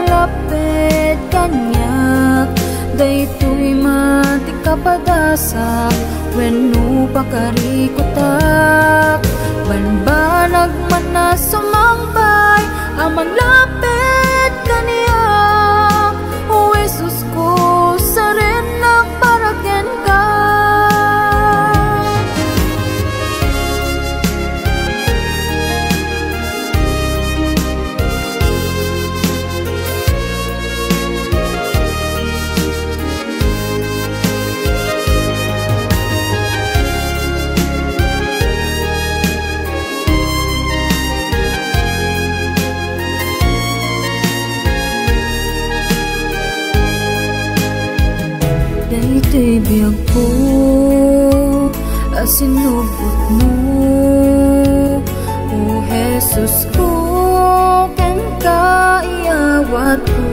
Lapit kanyak, daytoy matika kapadasa wenno pakarikutak banbanag man na sumambay amang lapit kaniya o Jesus ko sa rin nagparagyan ka. Daytoy biyag ko asinubot mo o Jesus ko ken kaiyawat ko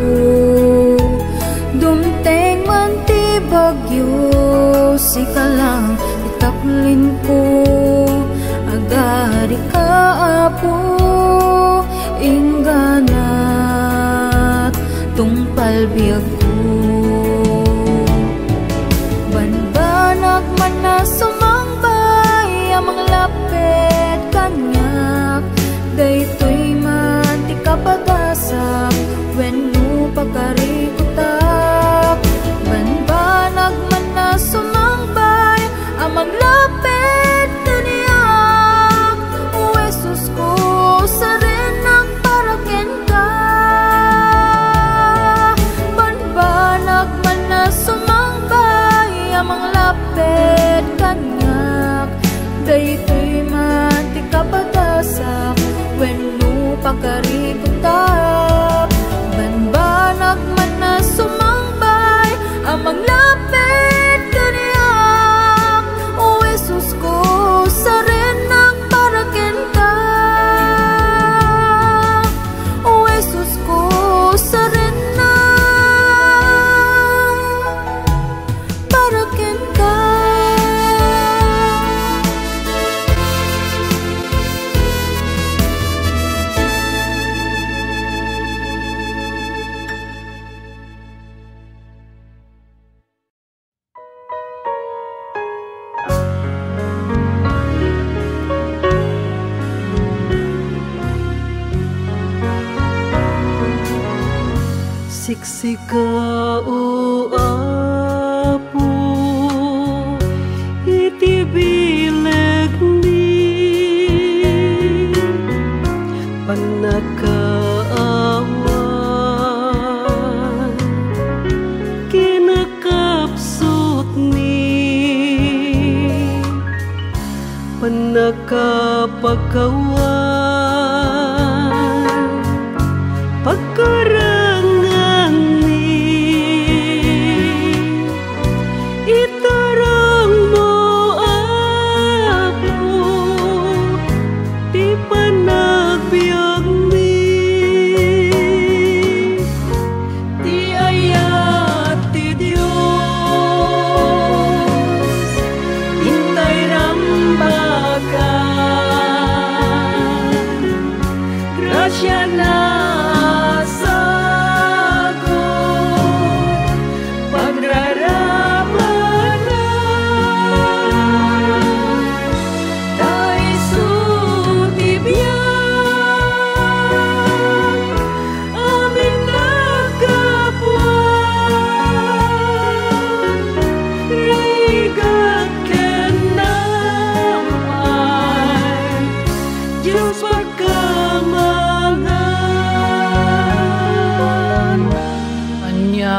dumteng man ti bagyo sika lang itaklin ko agari ka apo ingganat tungpal biyag ko banbanag man na sumambay amang lapit kanyak daytoy man ti kapadasa wenno pakarikutak banbanag man na sumambay amang lapit kaniyak o Jesus ko sa rin nagparagyan ka banbanag man na sumambay amang lapit kanyak daytoy man ti kapadasak wenno pakarikutak banbanag man na sumambay amang lapit kaniyak o Jesus ko sa rin nagparagyan ka o Jesus ko sa rin nagparagyan ka. Siksika o apo iti bileg ni panakaawan kinakapsot ni panakapakawan pagkarangan itarang mo ako di panagbiag mi di ayat ti Diyos intay rambagan grasya na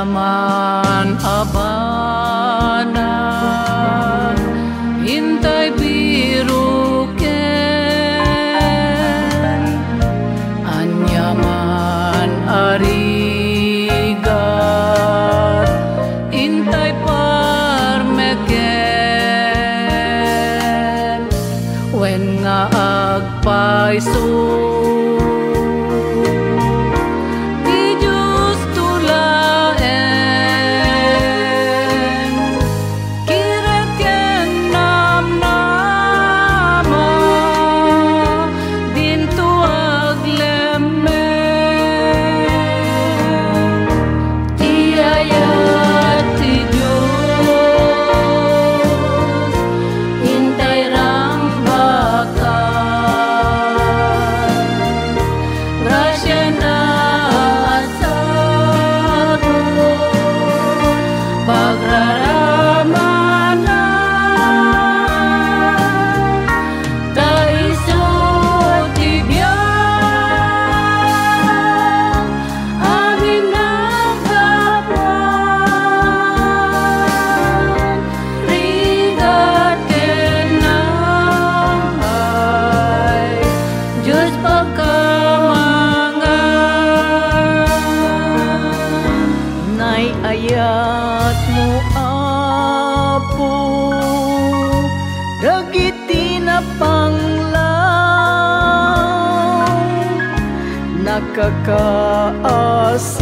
man abanan hintay biruken anyaman arigat hintay parmeken wen nga agpaiso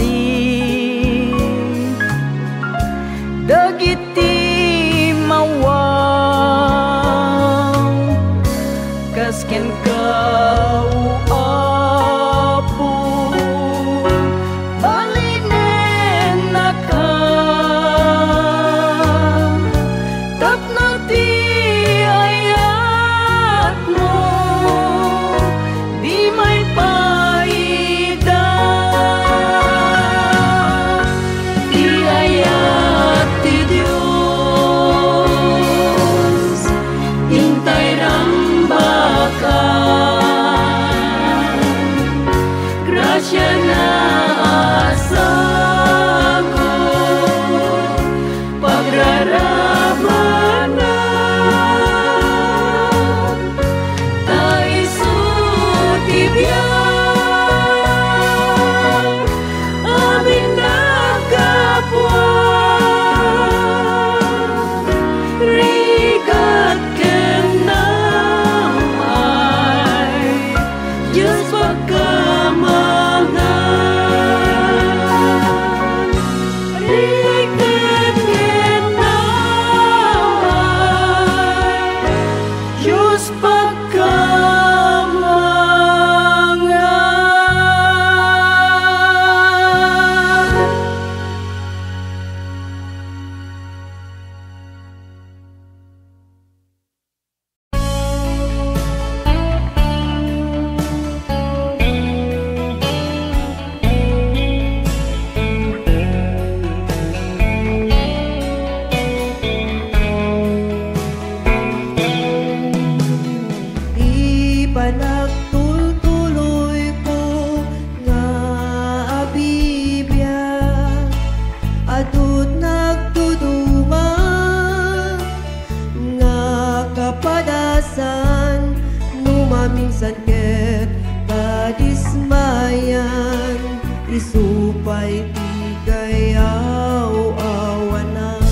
kakaasing dagiti mawaw kasken kau apo balinen naka tapno ti ayat mo di may paida di ayat ti Diyos hintay rambakan grasya na asago pagraramanan taiso ti biyak amin nagkapuan rigat kenamay Diyos pagkamangan rigat kenamay Diyos pagkamangan. Ipanagtultuloy ko nga abibya adut nagtuduma nga kapadasan numaminsan ket kadismayan isupay ti gayaw awanan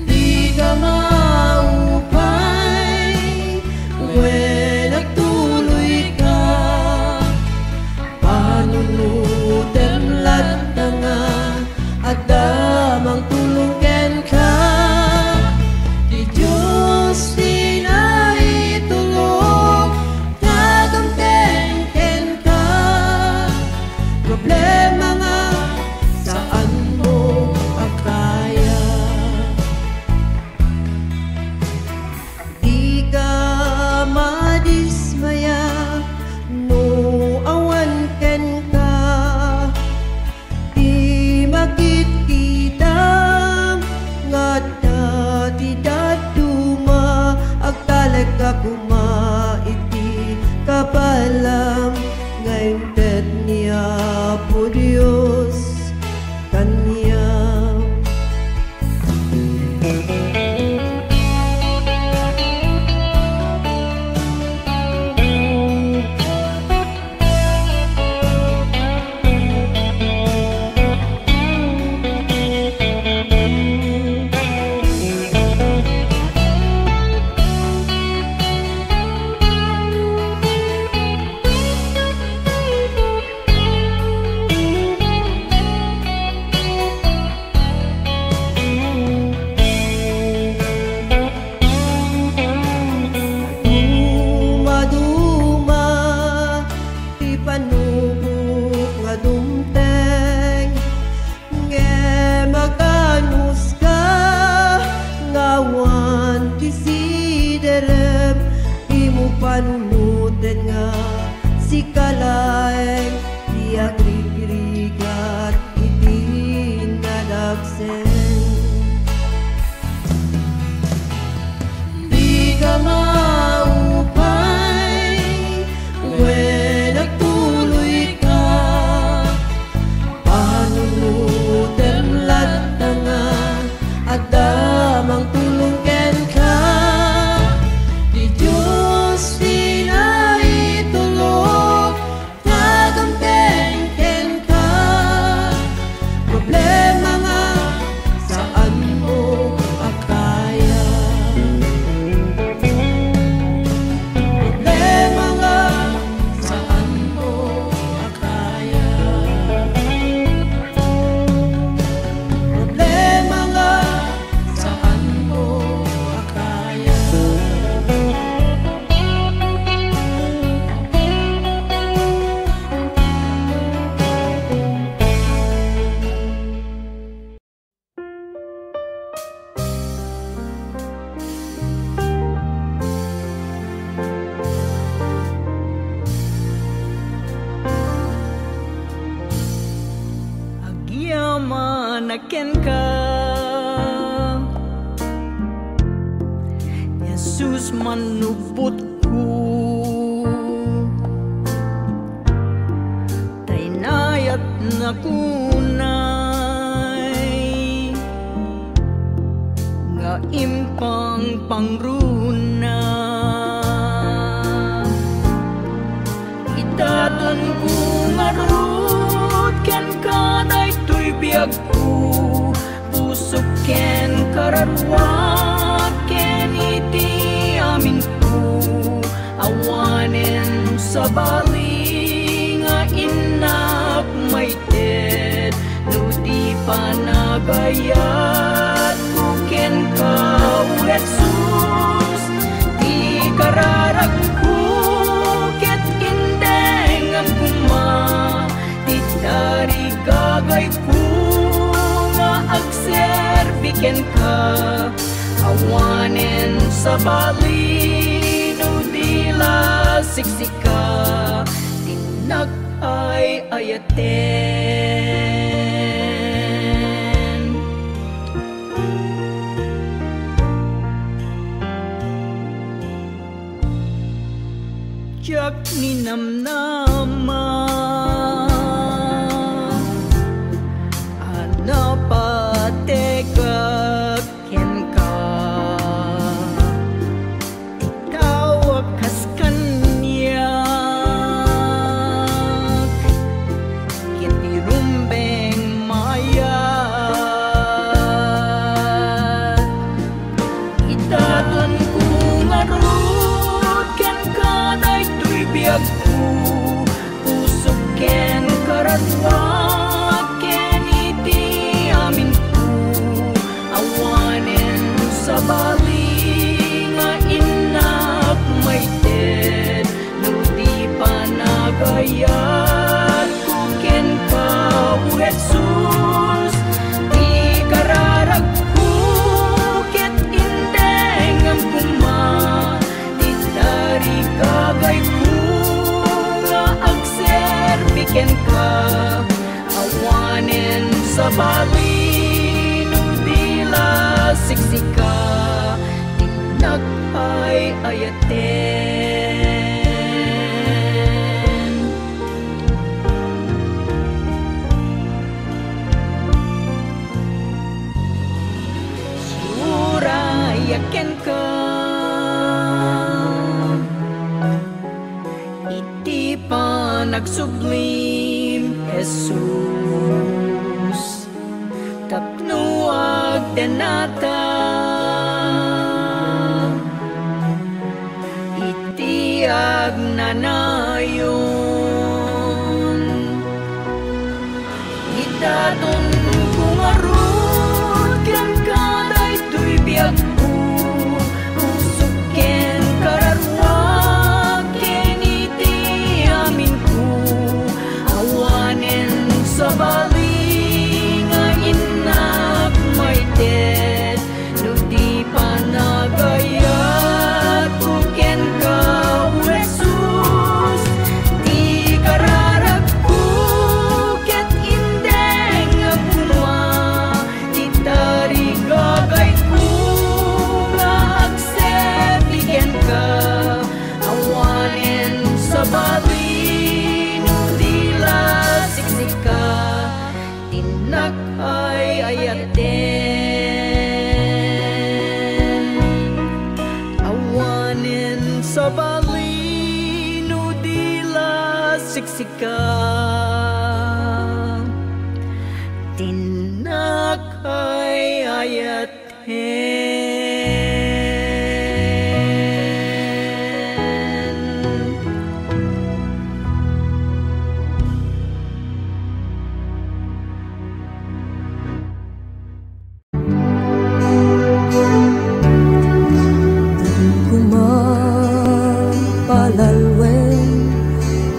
di ka maupay when nagtuloy ka panunutem lat nga at damang tulungken ka di Diyos tinaitulog tagamten ka problema nga saan mo akaya di ka madismaya no awan ken ka di makikita nga dati daduma agtalag ka kuma iti kapalam ngayon tet niya po Diyos kanya Duma ti panubok nga dumteng nge maganus ka ngawan ti siderem imo panunuten nga si kalaeng ti agrigrigat iti nadagsen di ka maupay when nagtuloy ka panunutem lat nga at damang tulungken ka di Diyos tinaitulog tagamten naken ka, Jesus manupot ko, tainayat na kunay, nga impang pangruna. Itaton ko nga rut ken ka daytoy biag ko, pusok ken kararwa ken iti amin ko, awanen sa bali nga inak may ted, no di panagayat ko ken ka o Jesus, di kararag ko ket indeng ang kuma, di dari gagay ko nga agserbiken ka, awanen sa bali no dila siksika, tinak ay ayaten. Jak ni namnama anapatega ken ka, ikaw akas kanyak kiti rumbeng mayat, itaton ko nga rut ken ka daytoy biag ko, pusok ken kararwa ken iti amin ko, awanen sa bali nga inak may ted, no di panagayat ko ken ka o Jesus, di kararag ko ket indeng ang kuma, di dari gagay ko nga agserbiken ka, awanen sa bali no dila siksika, tinak ay ayaten. Surayaken ka, iti panagsublim Jesus, tapno agdanata, iti agnanayon, itaton ko nga rut ken ka daytoy biag ko, pusok ken kararwa ken iti amin ko, awanen sa bali nga inak may ted, no di panagayat ko ken ka o Jesus, di kararag ko ket indeng ang kuma, di dari gagay ko nga agserbiken ka, awanen sa bali no dila siksika, tinak ay ayaten, awanen sa bali no dila siksika, tinak ay ayaten. Kumapalalwen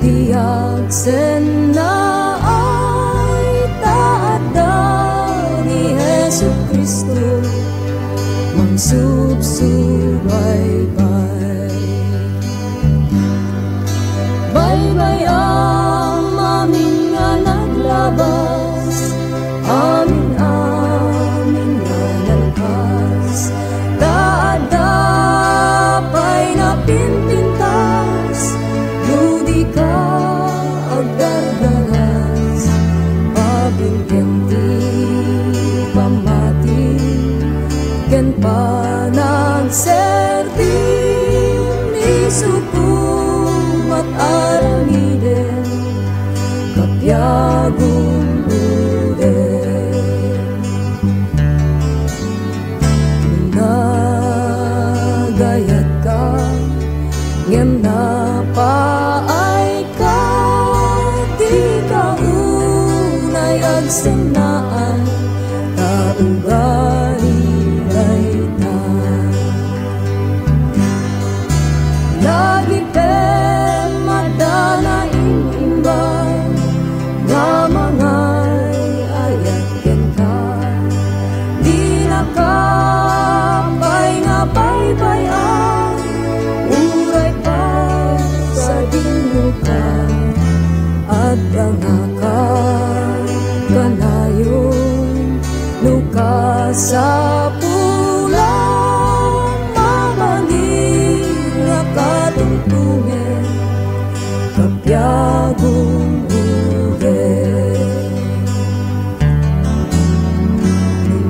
tiyak sen na ay taada ni Jesu Kristo, magsubsubaybay. Baybay ang amin nga naglabas, amin ang agserting ni sukum at aramiden kapyagong uden. Nagayat ka ngem na paay ka di ka unay agsenaan taugari dayta. Lagi pe madana inimbay nga mangay ayat ken ka di nakapay nga baybayan uray pa sa dinukan at dangakan kanayon luka sa pulang mamangin nga katungtungen kapyagong uden.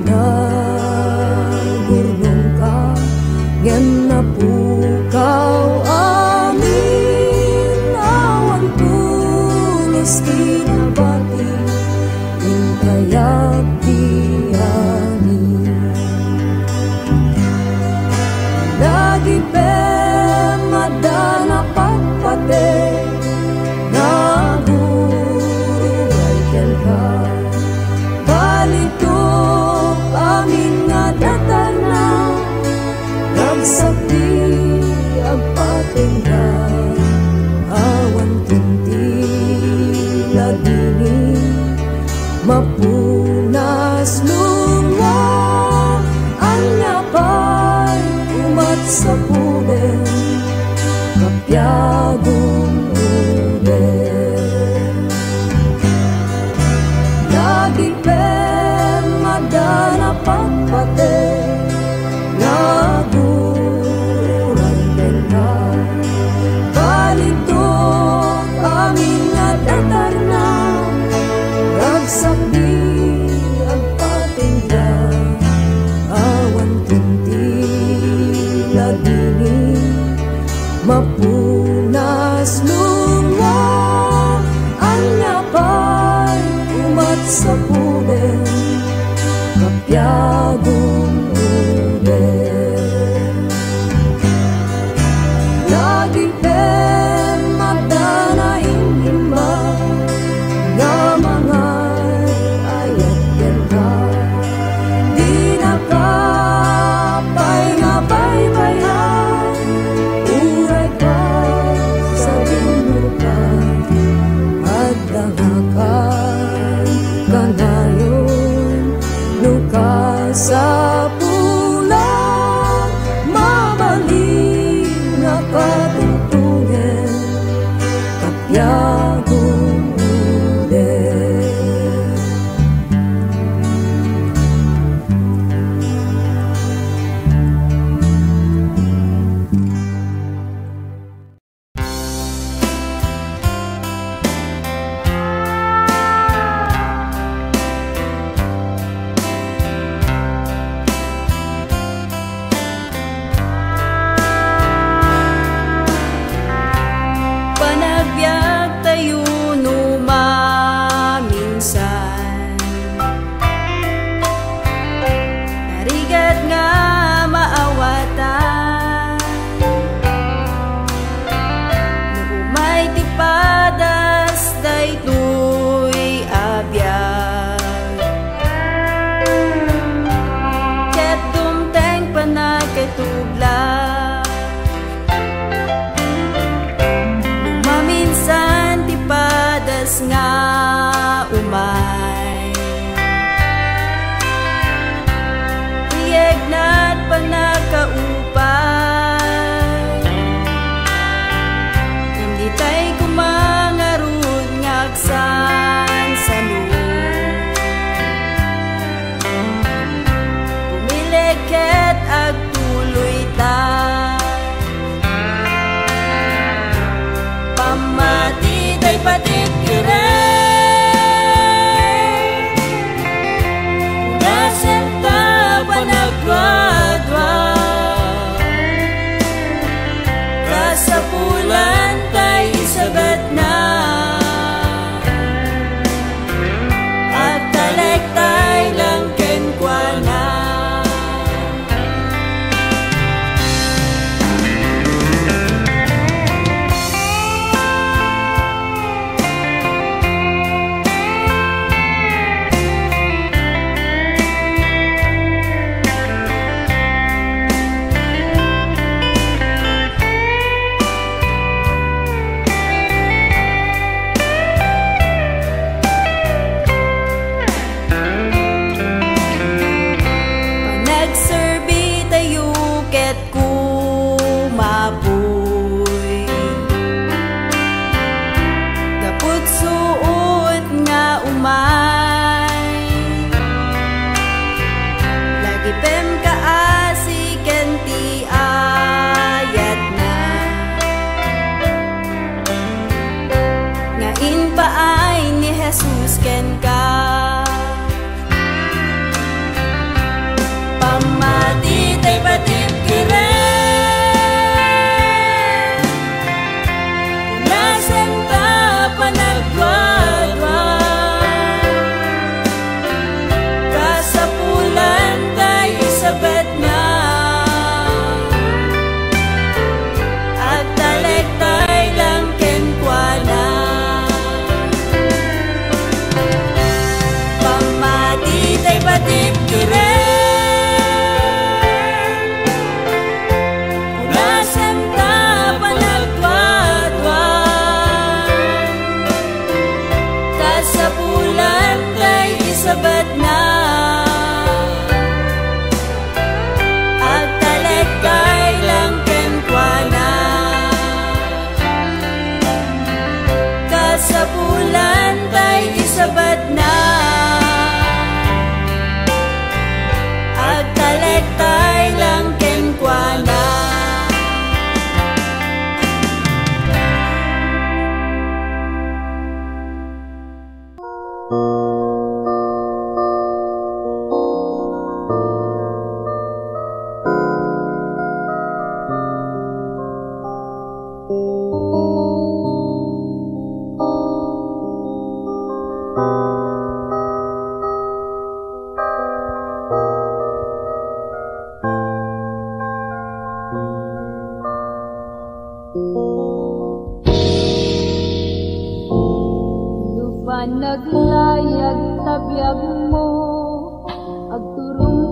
Nagurnong ka ngem napukaw amin awan tulis kinabati kayak diani. Lagi pe madana pagpate naguray ken ka balitok amin nga datana nagsakti agpatingga awan kunti lagini mapunas lunga anya pa'y umat sa pulen kapyagong uden. Lagi pe madana pagpate naguray ken ka balitok amin nga datarna nagsakdi agpatingga awan kunti lagini mapunas lunga anya pa'y umat sa pulen kapyagong uden. Lagi pe madana inimba nga mangay ayat ken ka di nakapay nga baybayan uray pa sa dinukan at dangakan kanayon luka sa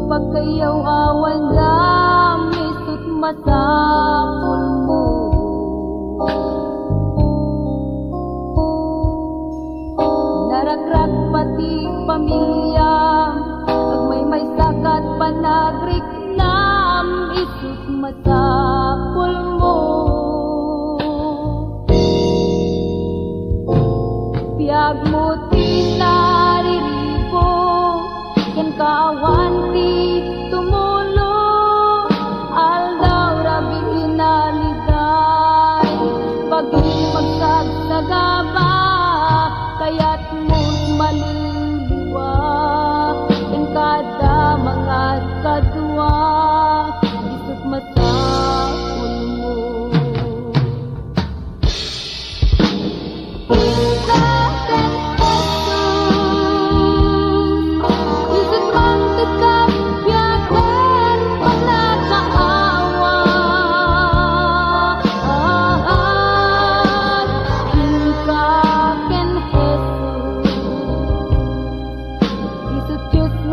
pagkayaw awan damisot masapul mo. Naragrak pati pamilya agmay sakat panagrik nam isut masapul mo. Biag mo tinariribo ken kawan ti tumulo aldaw rabi inaligay pagi magsagsagaba kaya't mo't maliliwa ken kada mga kadwa isut masapul mo.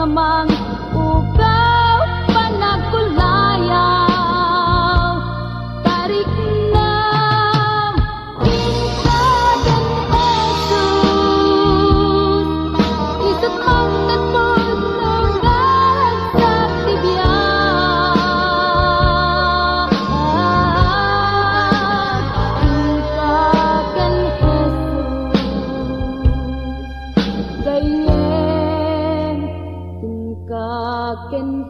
Ngamang ugaw panagkulayaw tarik nam insagan Jesus isut mang tatpon nungaran sa tibiyag insagan Jesus gayen kaken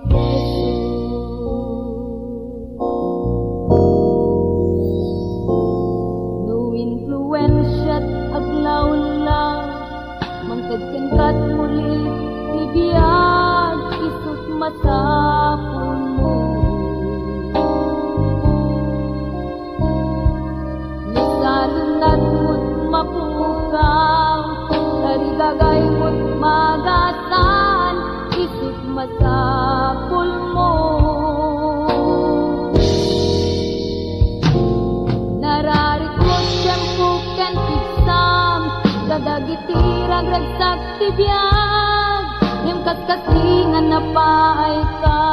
no influensya't aglaw-law mangkadken kat muli tibiyag isut masapul mo. Nasalunat mo't mapukaw tarigagay mo't magasan isut masapul mo. Nararit mo siyang puken tigsam kadagiti ragragsak tibiyag yung kaskasingan na paay ka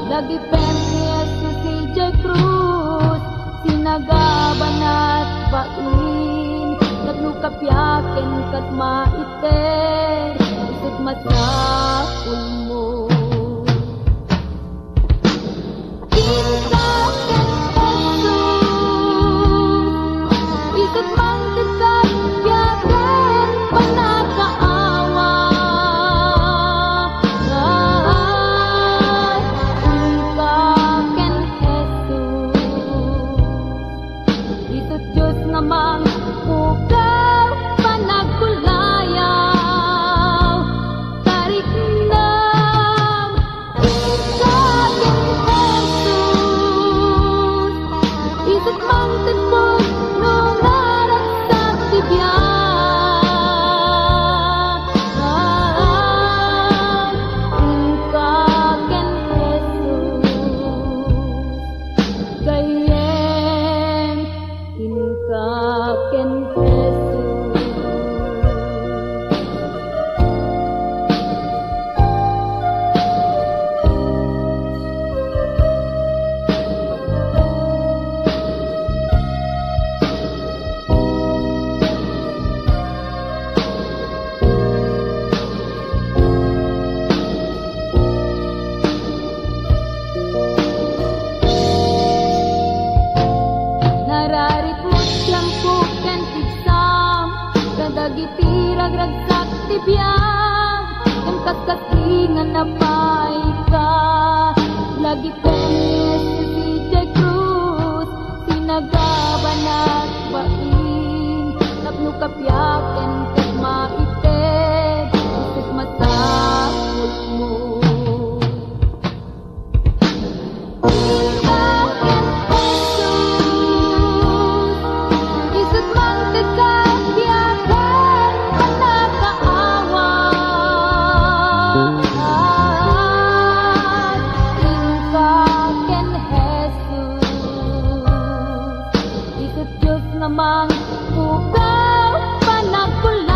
lagi pensi Jesus si Jay Cruz sinagaban at bain nagnukapyaken kat maiter isut masapul mo. Insagan Jesus isut mang tigsagyaken panakaawa insagan Jesus isut Diyos namang ugaw panagkulayaw tarik nam insagan Jesus isut mang tatpon nungaran sa tibiyag insagan Jesus gayen insagan Jesus. Nararit mo siyang puken tigsam kadagiti ragragsak tibiyag yung kaskasingan na paay ka lagi penis si Jay Cruz sinagaban at bain napnukapyaken kat maited isut masapul mo. Insagan Jesus isut mang tigsagyaken panakaawa insagan Jesus isut Diyos namang ugaw panagkulayaw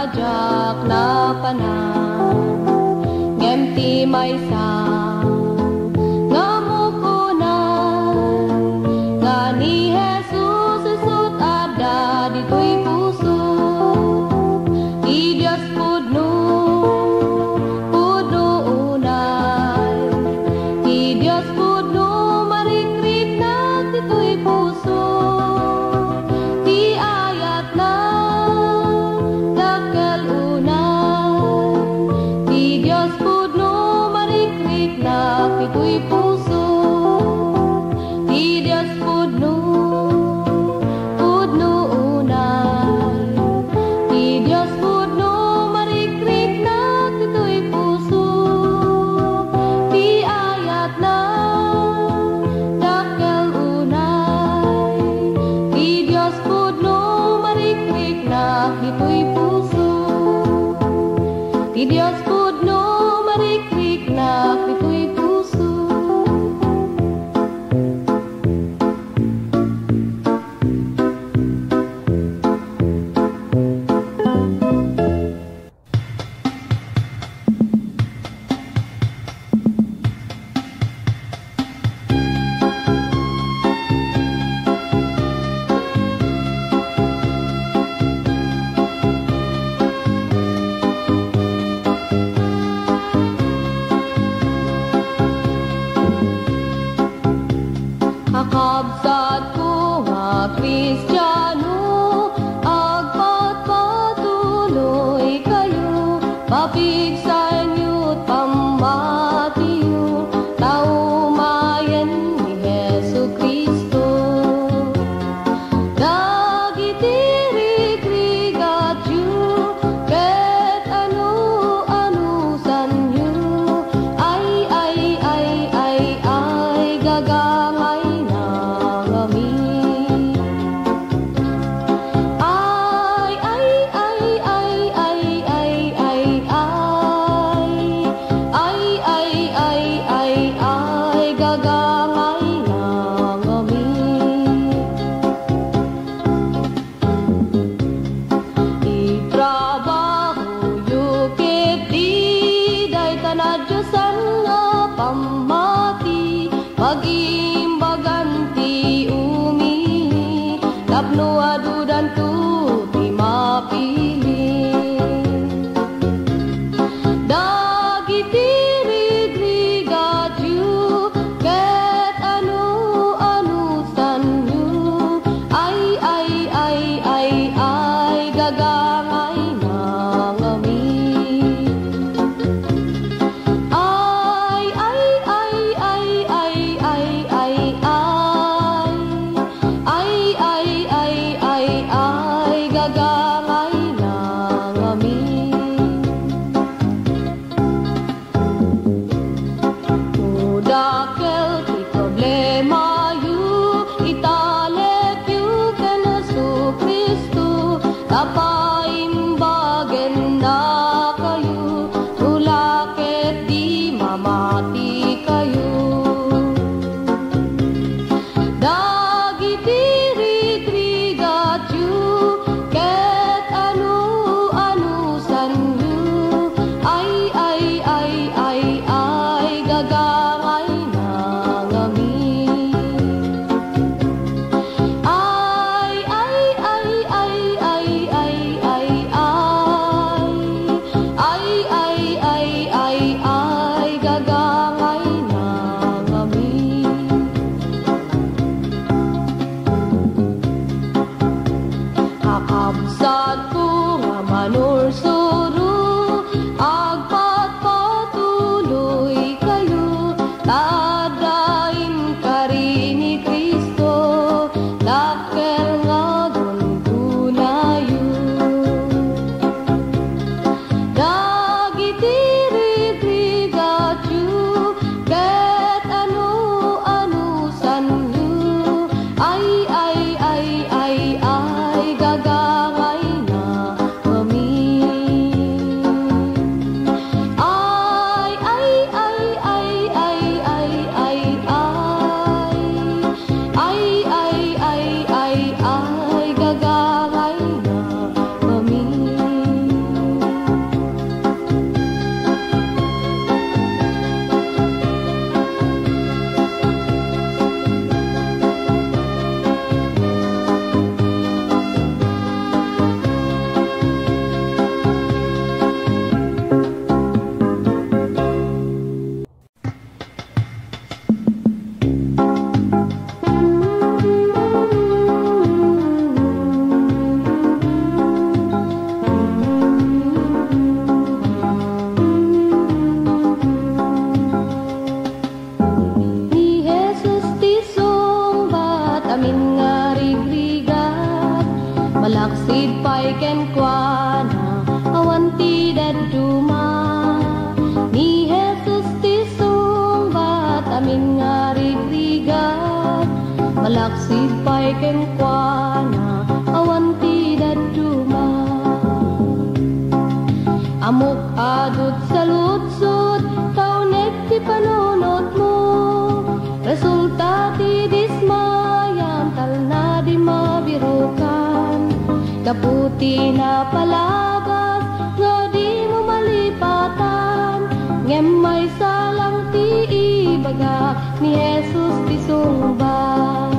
jak na panang ngem ti maysa nga mukunay nga ni Jesus isut ada ditoy puso ti Dios pudno unay ti Dios pudno marikrik na ditoy puso ti ayat na dakkel unay ti Dios pudno marikrik na ditoy puso ti Dios pudno unay ti Dios pudno marikrik na ditoy puso ti ayat na dakkel unay ti Dios pudno marikrik na ditoy puso ti Dios pudno marikrik na ditoy puso. Kakabsat ko nga Kristiyano, agpatpatuloy kayo, mapigsa inyo't pamatiyo, taumayan ni Jesu Kristo. Nagitirig-rigat yu, ket ano sanyo, ay gagangay magimbaganti umili tapno adudan tu ti mapili dagitirig-rigat yu ket ano sanyo ay gagangay nangami gagangay nangami Udakkel ti problema yu italek yu ken Jesu Kristo tapaimbagen na kayo tulaket di mamati kayo dagitirig-rigat yu ket ano sanyo ay gagangay nangami gagangay nangami kakabsat ko nga manursuro agpatpatuloy kayo tadain kari ni Kristo dakkel nga gungunayo dagitirig-rigat yu ket ano sanyo ay gagangay nangami ken kuana awan ti daduma. Amok adut sa lutsod kaunek ti panunot mo, resulta ti dismayan talna di mabirukan. Kaputi na palagas nga di mo malipatan, ngem may salang ti ibaga ni Jesus ti sungbat.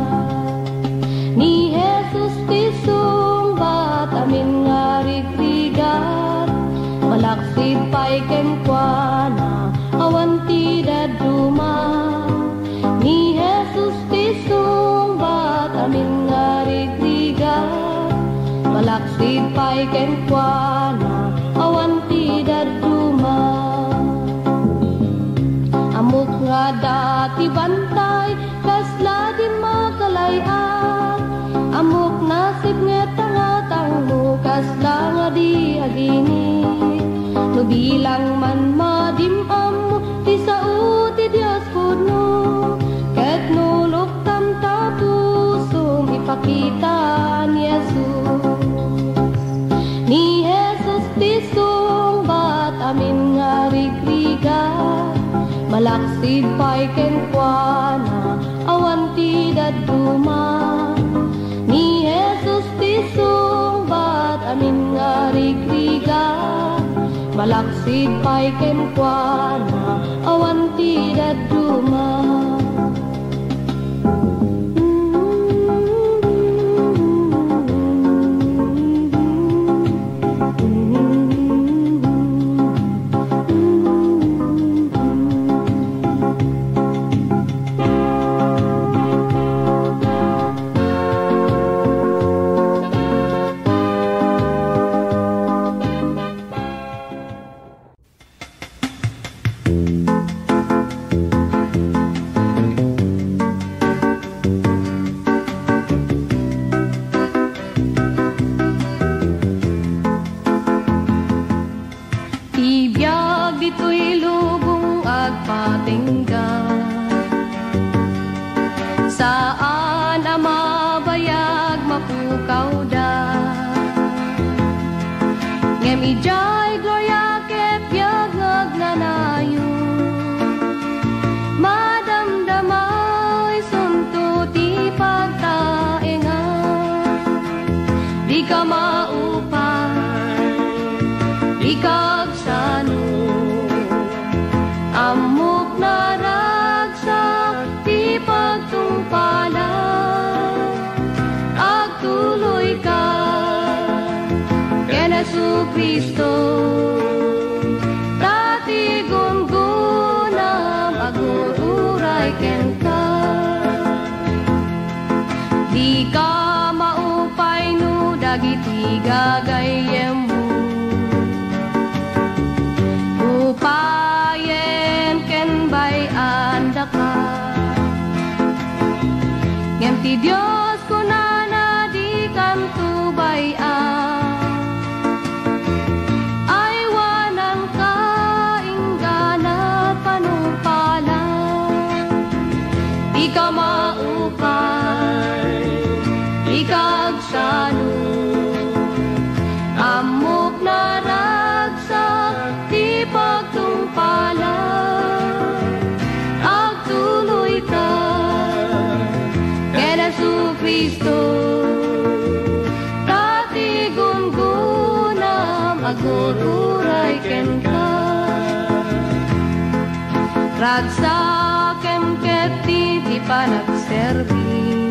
Ni Jesus ti sungbat amin nga rigrigat, malaksid pa'y ken kuana awan ti daduma. Ni Jesus ti sungbat amin nga rigrigat, malaksid pa'y ken kuana awan ti daduma. Amok nga dati bantay kasla di makalayan, amok nasib nga tangatang mo kasla nga di agini. No bilang man madimam mo ti sao ti Dios puno, ket nulok tam tapusong ipakita ni Jesus. Ni Jesus ti sungbat amin nga rigrigat, malaksid pa'y ken kuana awan ti daduma. Ni Jesus ti sungbat amin nga rigrigat, malaksid pa'y ken kuana awan ti daduma. Saan ang mabayag mapukaw da, ngem ijay gloria ket biag nagnanayo, madamdamay sunto ti pagtaengan. Di ka maupay, di kagsano, amok na ragsak ti pagtungpalan. Agtuloy ka ken Jesucristo, dati gungunam agururay ken ka. Di ka maupay no dagiti gagayem mo, upayen ken bayanda ka. Ngem ti Dios kunana di kanto bayan, ay wanan ka ingganat panumpalan. Di ka maupay, di kagsano, amok na ragsak ti pagtungpalan. Agtuloy ka ken Jesucristo, dati gungunam agururay ken ka. Ragsakem ket ti panagserbi,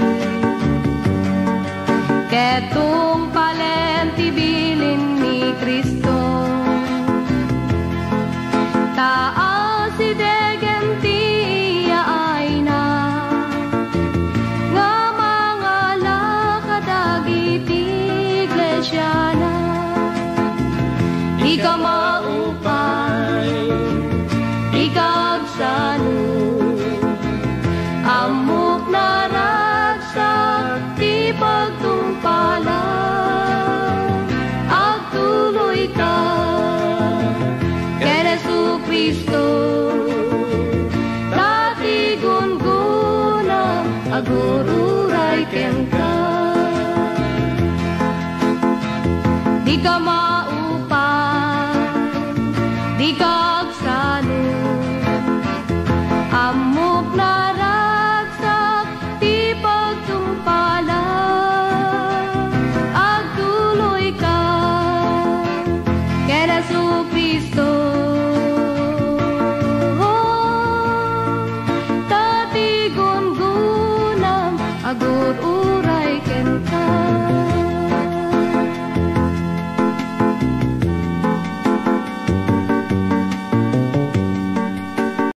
ketong palen ti bilin ni Kristo. Taas si degen ti yaay na, nga mga lakadagiti iglesia na. Di ka maupay, di kagsano, amok na ragsak ti pagtungpalan. Agtuloy ka ken Jesucristo, dati gungunam agururay ken ka. di ka mau